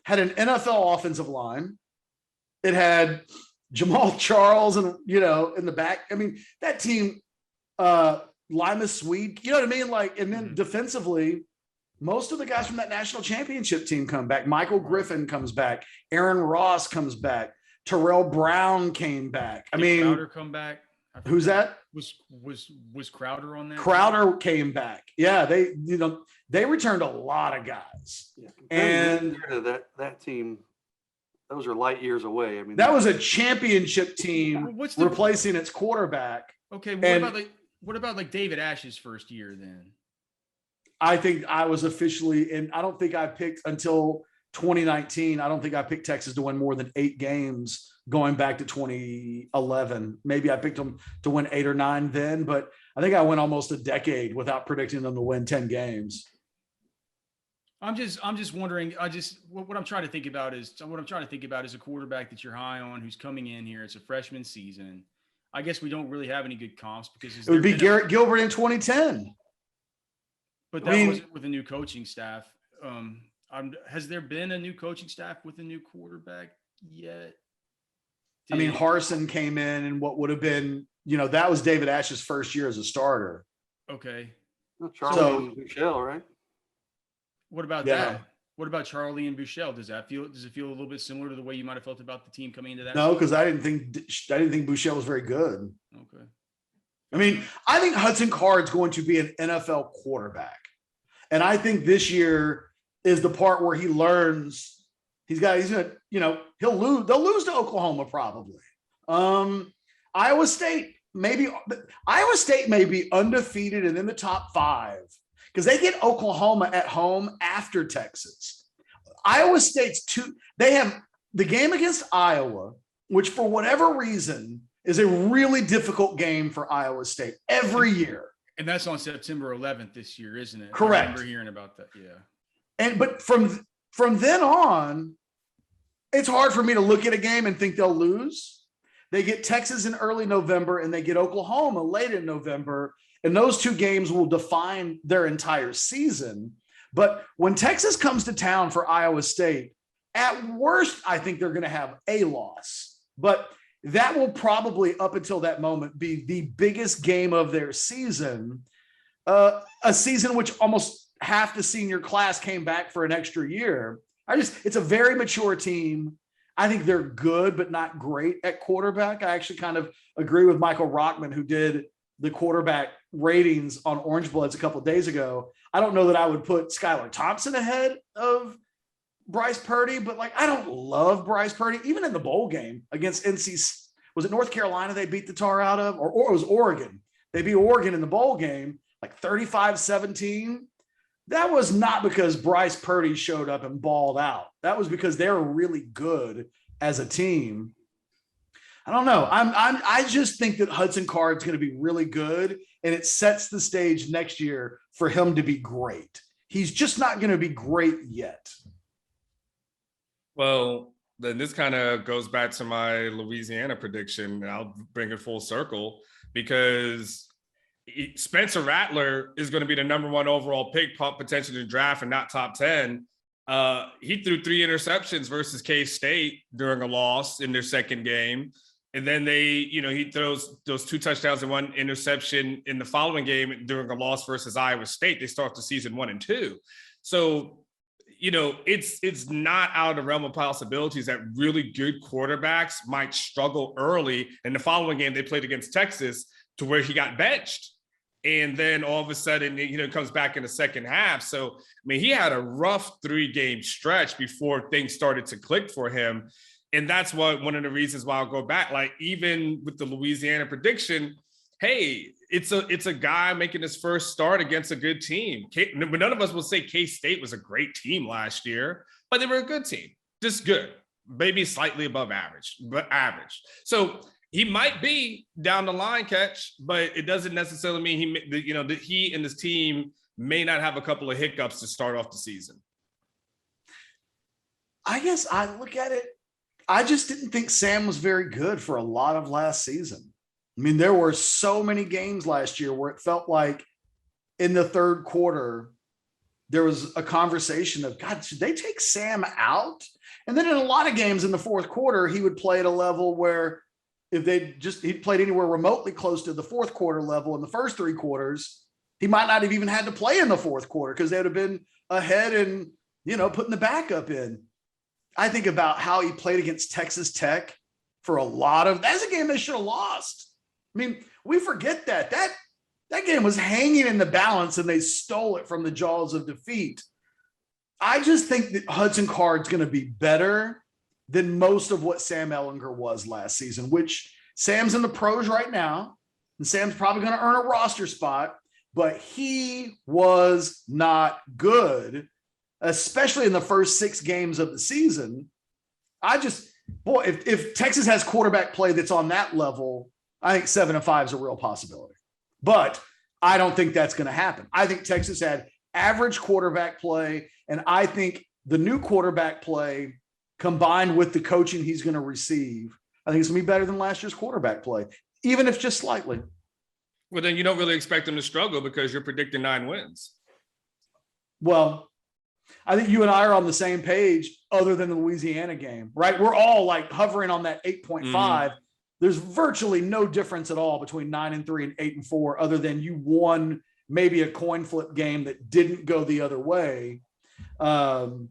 had an NFL offensive line. It had Jamal Charles and, in the back. I mean, that team, Lima Swede, you know what I mean? Like, and then defensively, most of the guys from that national championship team come back. Michael Griffin comes back. Aaron Ross comes back. Terrell Brown came back. Did Crowder come back? Who's that? Was Crowder on that? Crowder came back. Yeah, they returned a lot of guys. Yeah, and that team, those are light years away. I mean, that was a championship team replacing its quarterback. Okay, what about like David Ash's first year then? I think I was officially in. I don't think I picked until 2019. I don't think I picked Texas to win more than 8 games going back to 2011. Maybe I picked them to win 8 or 9 then, but I think I went almost a decade without predicting them to win 10 games. I'm just wondering. What I'm trying to think about is a quarterback that you're high on who's coming in here. It's a freshman season. I guess we don't really have any good comps because it would be Garrett Gilbert in 2010. But that wasn't with a new coaching staff. Has there been a new coaching staff with a new quarterback yet? Harsin came in and what would have been, that was David Ash's first year as a starter. Okay. Charlie and Buechele, right? What about that? What about Charlie and Buechele? Does it feel a little bit similar to the way you might have felt about the team coming into that? No, because I didn't think Buechele was very good. Okay. I mean, I think Hudson Card's going to be an NFL quarterback. And I think this year is the part where he learns he's gonna, they'll lose to Oklahoma probably. Iowa State may be undefeated and in the top 5 because they get Oklahoma at home after Texas. Iowa State's they have the game against Iowa, which for whatever reason is a really difficult game for Iowa State every year. And that's on September 11th this year, isn't it? Correct. I remember hearing about that. Yeah. But from then on, it's hard for me to look at a game and think they'll lose. They get Texas in early November and they get Oklahoma late in November. And those 2 games will define their entire season. But when Texas comes to town for Iowa State, at worst, I think they're going to have a loss. But that will probably, up until that moment, be the biggest game of their season. A season which almost half the senior class came back for an extra year. It's a very mature team. I think they're good, but not great at quarterback. I actually kind of agree with Michael Rockman, who did the quarterback ratings on Orangebloods a couple of days ago. I don't know that I would put Skylar Thompson ahead of Bryce Purdy, but I don't love Bryce Purdy. Even in the bowl game against was it North Carolina they beat the tar out of? Or it was Oregon. They beat Oregon in the bowl game, 35-17. That was not because Bryce Purdy showed up and balled out. That was because they were really good as a team. I don't know. I just think that Hudson Card's going to be really good, and it sets the stage next year for him to be great. He's just not going to be great yet. Well, then this kind of goes back to my Louisiana prediction. I'll bring it full circle because Spencer Rattler is going to be the number 1 overall pick, potentially to draft and not top 10. He threw 3 interceptions versus K-State during a loss in their second game. And then he throws those 2 touchdowns and 1 interception in the following game during a loss versus Iowa State. They start the season 1-2. So, it's not out of the realm of possibilities that really good quarterbacks might struggle early. In the following game, they played against Texas to where he got benched. And then all of a sudden, comes back in the second half. So, he had a rough 3-game stretch before things started to click for him. And that's one of the reasons why I'll go back. Even with the Louisiana prediction, hey, it's a guy making his first start against a good team. None of us will say K-State was a great team last year, but they were a good team, just good, maybe slightly above average, but average. So he might be down the line catch, but it doesn't necessarily mean that he and his team may not have a couple of hiccups to start off the season. I guess I look at it. I just didn't think Sam was very good for a lot of last season. There were so many games last year where it felt like in the third quarter, there was a conversation of, God, should they take Sam out? And then in a lot of games in the fourth quarter, he would play at a level where if he'd played anywhere remotely close to the fourth quarter level in the first 3 quarters, he might not have even had to play in the fourth quarter because they would have been ahead and, putting the backup in. I think about how he played against Texas Tech for that's a game they should have lost. We forget that game was hanging in the balance and they stole it from the jaws of defeat. I just think that Hudson Card's going to be better than most of what Sam Ehlinger was last season, which Sam's in the pros right now, and Sam's probably going to earn a roster spot, but he was not good, especially in the first 6 games of the season. If Texas has quarterback play that's on that level, I think 7-5 is a real possibility. But I don't think that's going to happen. I think Texas had average quarterback play, and I think the new quarterback play combined with the coaching he's going to receive, I think it's going to be better than last year's quarterback play, even if just slightly. Well, then you don't really expect them to struggle because you're predicting 9 wins. Well, I think you and I are on the same page other than the Louisiana game, right? We're all hovering on that 8.5. Mm-hmm. There's virtually no difference at all between 9-3 and 8-4, other than you won maybe a coin flip game that didn't go the other way. I'm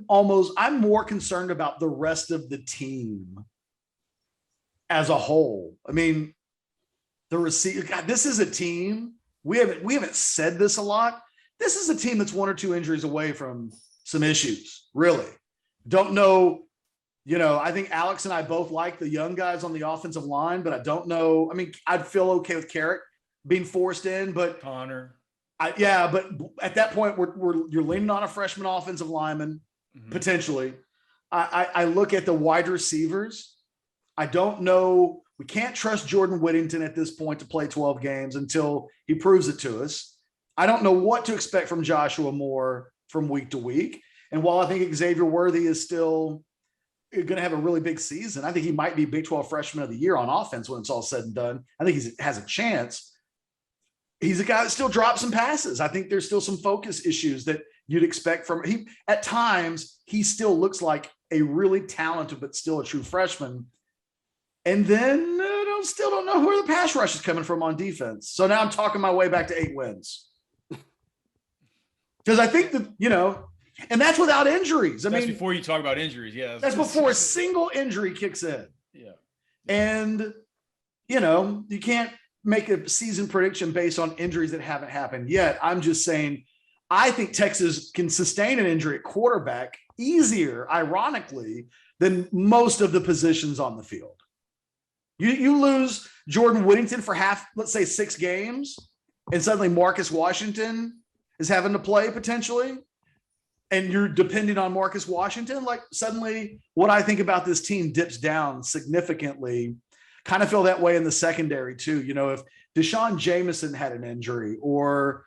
more concerned about the rest of the team as a whole. The receiver, God, this is a team we haven't said this a lot. This is a team that's 1 or 2 injuries away from some issues, really. Don't know, I think Alex and I both like the young guys on the offensive line, but I don't know. I mean, I'd feel okay with Carrick being forced in, but Connor. but at that point, you're leaning on a freshman offensive lineman, potentially. I look at the wide receivers. I don't know. We can't trust Jordan Whittington at this point to play 12 games until he proves it to us. I don't know what to expect from Joshua Moore from week to week. And while I think Xavier Worthy is still going to have a really big season, I think he might be Big 12 Freshman of the Year on offense when it's all said and done. I think he has a chance. He's a guy that still drops some passes. I think there's still some focus issues that you'd expect from him. At times, he still looks like a really talented but still a true freshman. And then still don't know where the pass rush is coming from on defense. So now I'm talking my way back to 8 wins. Because I think that, and that's without injuries. That's before you talk about injuries. Yeah. That's before a single injury kicks in. Yeah. And, you can't make a season prediction based on injuries that haven't happened yet. I'm just saying, I think Texas can sustain an injury at quarterback easier, ironically, than most of the positions on the field. You lose Jordan Whittington for let's say 6 games, and suddenly Marcus Washington is having to play potentially, and you're depending on Marcus Washington. Like, suddenly what I think about this team dips down significantly. Kind of feel that way in the secondary too. If Deshaun Jameson had an injury, or,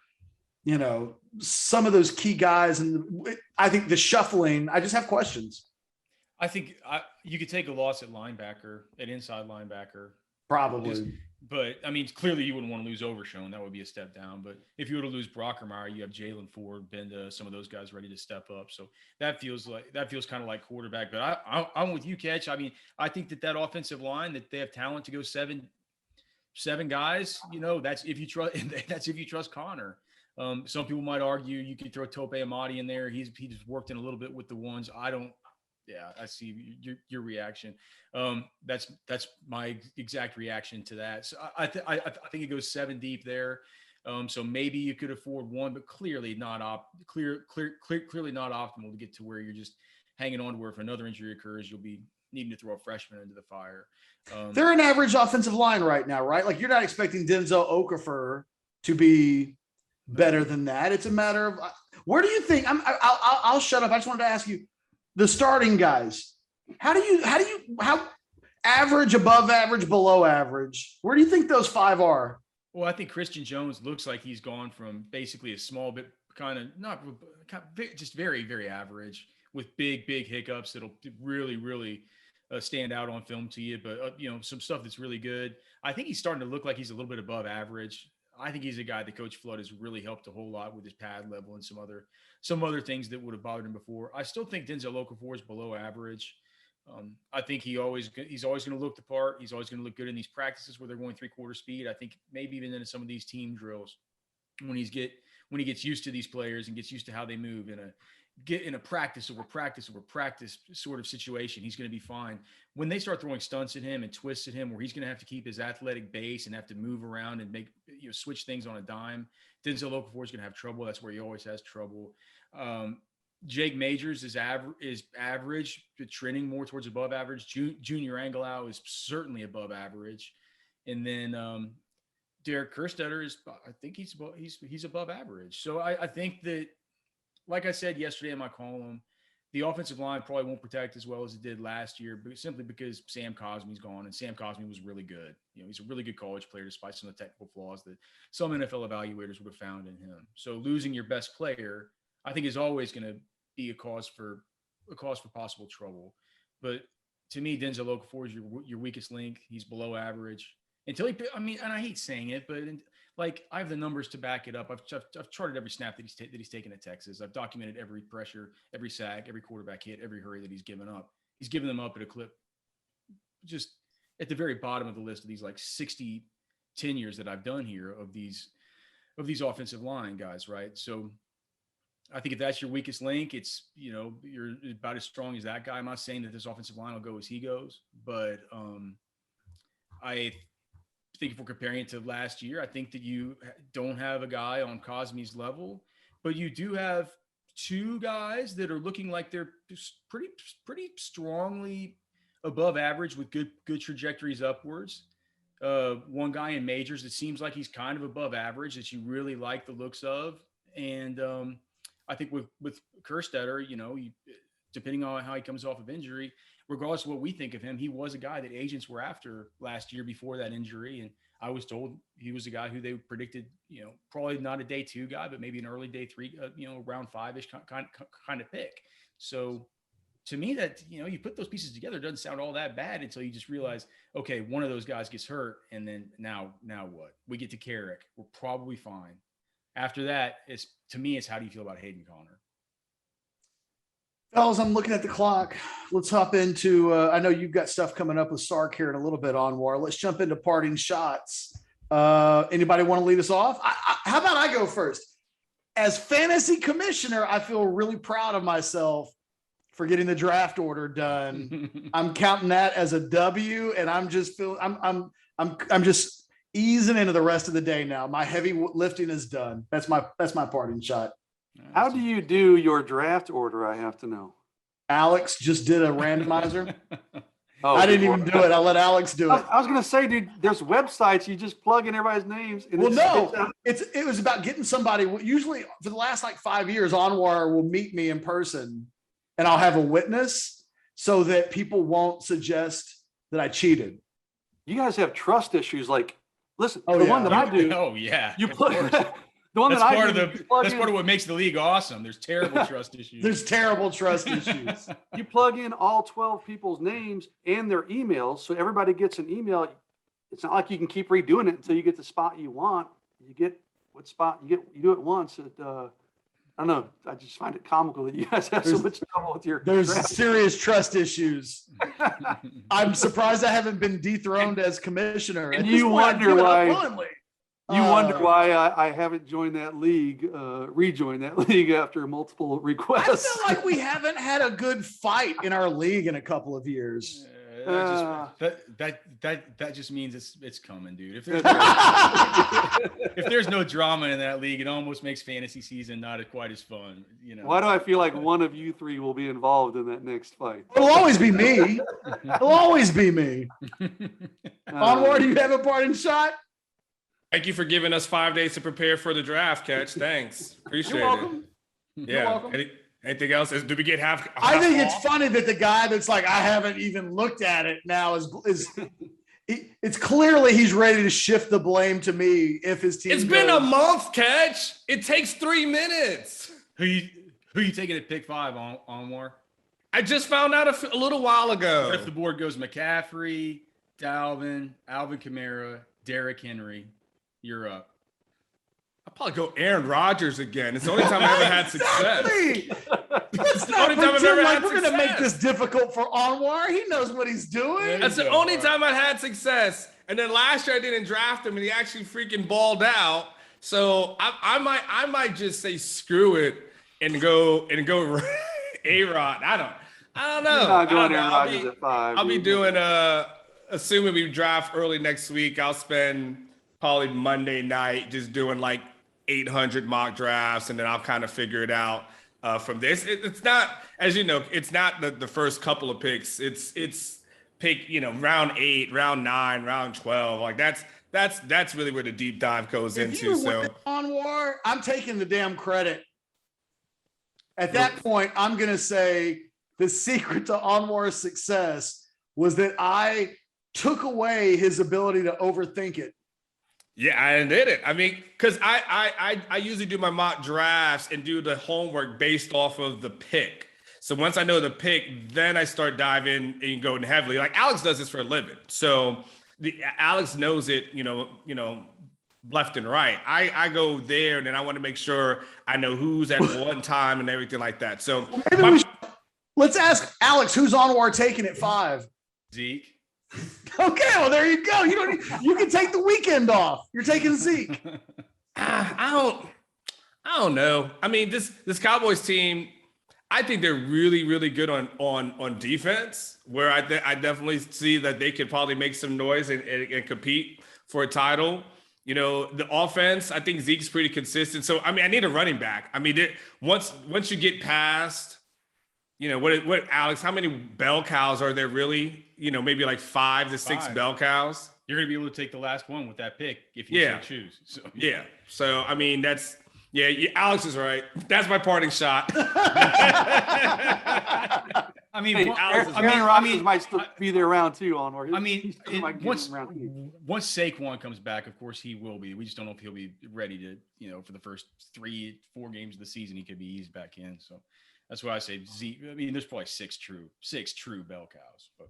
some of those key guys, and I think the shuffling, I just have questions. I think you could take a loss at linebacker, at inside linebacker. Probably. But, I mean, clearly you wouldn't want to lose Overshown. That would be a step down. But if you were to lose Brockermeyer, you have Jalen Ford, Benda, some of those guys ready to step up. So that feels kind of like quarterback. But I'm with you, Ketch. I mean, I think that offensive line, that they have talent to go seven guys. That's if you trust Connor. Some people might argue you could throw Tope Amadi in there. He's worked in a little bit with the ones. I see your reaction. That's my exact reaction to that. So I think it goes 7 deep there. So maybe you could afford one, but clearly not clearly not optimal to get to where you're just hanging on to where if another injury occurs, you'll be needing to throw a freshman into the fire. They're an average offensive line right now, right? Like, you're not expecting Denzel Okafor to be better than that. It's a matter of where do you think? I'll shut up. I just wanted to ask you. The starting guys, how average, above average, below average? Where do you think those 5 are? Well, I think Christian Jones looks like he's gone from basically a small bit just very, very average with big hiccups that'll really, really stand out on film to you. But, some stuff that's really good. I think he's starting to look like he's a little bit above average. I think he's a guy that Coach Flood has really helped a whole lot with his pad level and some other things that would have bothered him before. I still think Denzel Okafor is below average. I think he's always going to look the part. He's always going to look good in these practices where they're going 3/4 speed. I think maybe even in some of these team drills, when he gets used to these players and gets used to how they move in a practice over practice sort of situation, he's going to be fine. When they start throwing stunts at him and twists at him, where he's going to have to keep his athletic base and have to move around and make switch things on a dime, Denzel Okafor is going to have trouble. That's where he always has trouble. Jake Majors is average, trending more towards above average. Junior Angelau is certainly above average, and then Derek Kerstetter he's above average. So I think that, like I said yesterday in my column, the offensive line probably won't protect as well as it did last year, but simply because Sam Cosme's gone, and Sam Cosme was really good. He's a really good college player despite some of the technical flaws that some NFL evaluators would have found in him. So losing your best player, I think, is always going to be a cause for possible trouble. But to me, Denzel Okafor is your weakest link. He's below average until and I hate saying it, but I have the numbers to back it up. I've charted every snap that he's taken at Texas. I've documented every pressure, every sack, every quarterback hit, every hurry that he's given up. He's given them up at a clip just at the very bottom of the list of these 60 tenures that I've done here of these offensive line guys, right? So I think if that's your weakest link, it's, you're about as strong as that guy. I'm not saying that this offensive line will go as he goes, but I think if we're comparing it to last year, I think that you don't have a guy on Cosme's level, but you do have two guys that are looking like they're pretty strongly above average with good trajectories upwards. One guy in majors, it seems like he's kind of above average that you really like the looks of. And I think with Kerstetter, depending on how he comes off of injury, regardless of what we think of him, he was a guy that agents were after last year before that injury. And I was told he was a guy who they predicted, probably not a day 2 guy, but maybe an early day 3, round 5-ish kind of pick. So to me, that, you put those pieces together, it doesn't sound all that bad until you just realize, okay, one of those guys gets hurt. And then now what? We get to Carrick. We're probably fine. After that, to me, it's how do you feel about Hayden Connor? Fellas, I'm looking at the clock. Let's hop into, I know you've got stuff coming up with Sark here in a little bit, Anwar. Let's jump into parting shots. Anybody want to lead us off? How about I go first? As fantasy commissioner, I feel really proud of myself for getting the draft order done. I'm counting that as a W, and I'm just just easing into the rest of the day now. My heavy lifting is done. That's my parting shot. How do you do your draft order? I have to know. Alex just did a randomizer. Oh, I didn't even do it. I let Alex do it. I was going to say, dude, there's websites. You just plug in everybody's names. And it was about getting somebody. Usually for the last 5 years, Anwar will meet me in person and I'll have a witness so that people won't suggest that I cheated. You guys have trust issues. Listen, one that I do. Oh yeah. You plug. The one that's that part of what makes the league awesome. There's terrible trust issues. There's terrible trust issues. You plug in all 12 people's names and their emails, so everybody gets an email. It's not like you can keep redoing it until you get the spot you want. You get what spot you get. You do it once. I don't know. I just find it comical that you guys have so much trouble with your. There's serious trust issues. I'm surprised I haven't been dethroned as commissioner. And you wonder why. You wonder why I haven't joined that league, rejoined that league after multiple requests. I feel like we haven't had a good fight in our league in a couple of years. That just means it's coming, dude. If there's no drama in that league, it almost makes fantasy season not quite as fun. Why do I feel like one of you three will be involved in that next fight? It'll always be me. It'll always be me. Anwar, do you have a parting shot? Thank you for giving us 5 days to prepare for the draft, Catch. Thanks. Appreciate You're welcome. it. You're welcome. Anything else? Do we get half I think off? it's funny that the guy that's like, I haven't even looked at it now it's clearly he's ready to shift the blame to me if his team It's been a month, Catch. It takes 3 minutes. Who you taking at pick 5 on Anwar? I just found out a little while ago. What if the board goes McCaffrey, Dalvin, Alvin Kamara, Derrick Henry? You're up. I'll probably go Aaron Rodgers again. It's the only time I've ever had success. Let's not pretend like we're going to make this difficult for Anwar. He knows what he's doing. That's the only time I had success. And then last year I didn't draft him, and he actually freaking balled out. So I might just say screw it and go A-Rod. I don't know. You're not going Aaron Rodgers at 5. I'll be doing assuming we draft early next week. I'll spend probably Monday night just doing 800 mock drafts, and then I'll kind of figure it out from this. It's not, as you know, it's not the first couple of picks. It's pick, round 8, round 9, round 12. That's really where the deep dive goes into. So Anwar, I'm taking the damn credit. At that point, I'm going to say the secret to Anwar's success was that I took away his ability to overthink it. Yeah, I did it. I mean, because I usually do my mock drafts and do the homework based off of the pick. So once I know the pick, then I start diving and going heavily. Like Alex does this for a living. So Alex knows it, left and right. I go there, and then I want to make sure I know who's at one time and everything like that. So let's ask Alex, who's Anwar taking at 5? Zeke. Okay, well there you go. You can take the weekend off. You're taking Zeke. I don't know. I mean, this Cowboys team, I think they're really, really good on defense, where I definitely see that they could probably make some noise and compete for a title. You know, the offense, I think Zeke's pretty consistent. So, I mean, I need a running back. I mean, once you get past, you know, what Alex, how many bell cows are there really? You know, maybe like 5 to 6 bell cows. You're going to be able to take the last one with that pick if you so choose. So. Yeah. So, I mean, Alex is right. That's my parting shot. I mean, Aaron Rodgers might still be there around two, Onward. I mean, once Saquon comes back, of course he will be. We just don't know if he'll be ready to, you know, for the first 3-4 games of the season, he could be eased back in. So that's why I say I mean, there's probably six true bell cows, but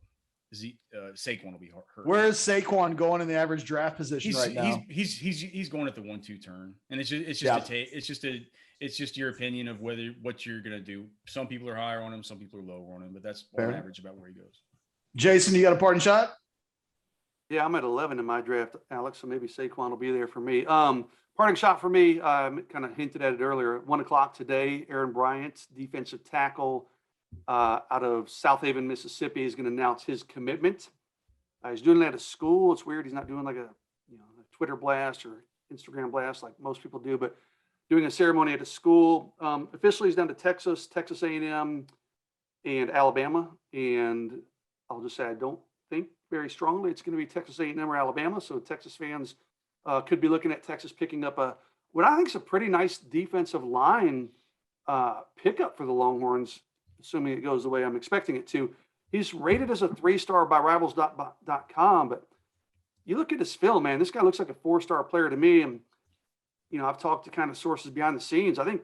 Saquon will be hurt. Where is Saquon going in the average draft position right now? He's going at the 1-2 turn, and it's just your opinion of what you're gonna do. Some people are higher on him, some people are lower on him, but that's on average about where he goes. Jason, you got a parting shot? Yeah, I'm at 11 in my draft, Alex, so maybe Saquon will be there for me. Parting shot for me, kind of hinted at it earlier. At 1:00 today, Aaron Bryant, defensive tackle out of South Haven, Mississippi, is going to announce his commitment. He's doing it at a school. It's weird. He's not doing like a Twitter blast or Instagram blast like most people do, but doing a ceremony at a school. Officially, he's down to Texas A&M, and Alabama. And I'll just say I don't think very strongly it's going to be Texas A&M or Alabama. So Texas fans could be looking at Texas picking up what I think is a pretty nice defensive line pickup for the Longhorns, assuming it goes the way I'm expecting it to. He's rated as a 3-star by Rivals.com, but you look at his film, man, this guy looks like a 4-star player to me. And, I've talked to kind of sources behind the scenes. I think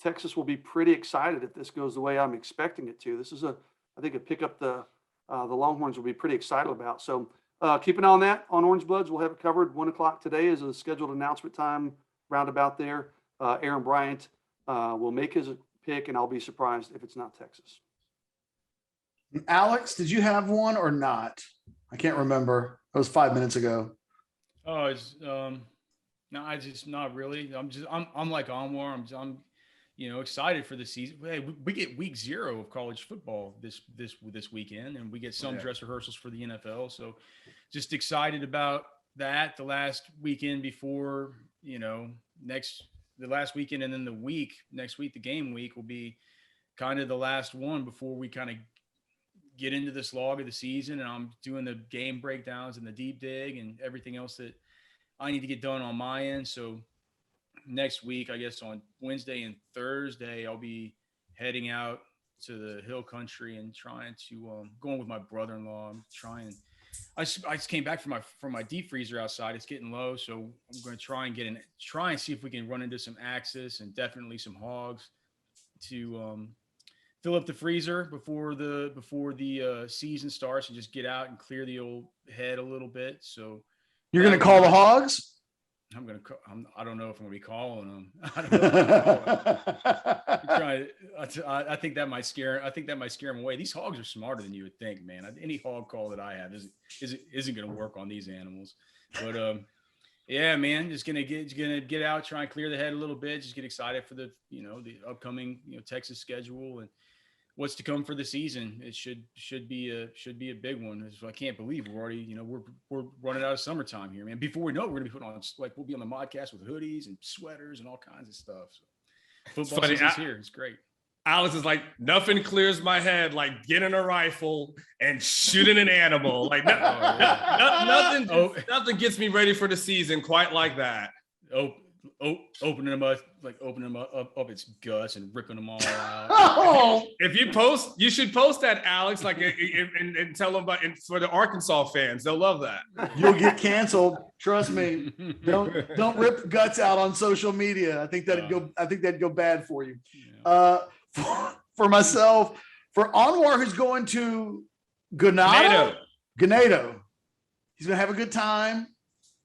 Texas will be pretty excited if this goes the way I'm expecting it to. This is I think a pickup the Longhorns will be pretty excited about. So keep an eye on that on Orangebloods. We'll have it covered. 1:00 today is a scheduled announcement time roundabout there. Aaron Bryant will make his pick, and I'll be surprised if it's not Texas. Alex, did you have one or not? I can't remember. It was 5 minutes ago. Oh, it's no, I just not really. I'm like Anwar. I'm excited for the season. Hey, we get week 0 of college football this weekend, and we get some dress rehearsals for the NFL. So just excited about that. The last weekend before, the last weekend, and then next week, the game week will be kind of the last one before we kind of get into the slog of the season. And I'm doing the game breakdowns and the deep dig and everything else that I need to get done on my end. So next week, I guess on Wednesday and Thursday, I'll be heading out to the hill country and trying to going with my brother-in-law. I just came back from my deep freezer outside. It's getting low, so I'm going to try and see if we can run into some axis and definitely some hogs to fill up the freezer before the season starts, and just get out and clear the old head a little bit. So you're going to call the hogs? I don't know if I'm going to be calling them. I don't know. I think that might scare them away. These hogs are smarter than you would think, man. Any hog call that I have isn't going to work on these animals. But yeah, man, just gonna get out, try and clear the head a little bit. Just get excited for the upcoming Texas schedule and what's to come for the season. It should be a big one. So I can't believe we're already, we're running out of summertime here, man. Before we know it, we're gonna be putting on, we'll be on the Modcast with hoodies and sweaters and all kinds of stuff. So football season's here. It's great. Alice is like, nothing clears my head like getting a rifle and shooting an animal. Like nothing gets me ready for the season quite like that. Opening them up its guts and ripping them all out. If you should post that, Alex, and tell them about it for the Arkansas fans. They'll love that. You'll get canceled. Trust me. Don't rip guts out on social media. I think that'd go bad for you. Yeah. For myself, for Anwar, who's going to Ganado. He's gonna have a good time.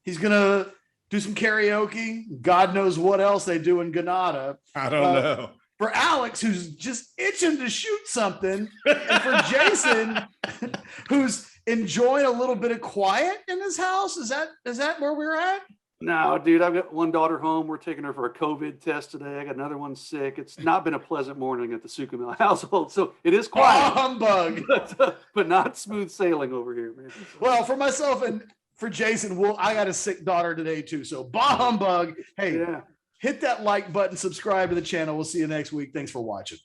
He's gonna do some karaoke. God knows what else they do in Ganado. I don't know. For Alex, who's just itching to shoot something, and for Jason, who's enjoying a little bit of quiet in his house. Is that where we're at? No, dude, I've got one daughter home. We're taking her for a COVID test today. I got another one sick. It's not been a pleasant morning at the Suchomel household. So it is quiet, Humbug. but not smooth sailing over here, man. Well, for myself and for Jason, I got a sick daughter today too. So bah humbug. Hey, Yeah. hit that like button, subscribe to the channel. We'll see you next week. Thanks for watching.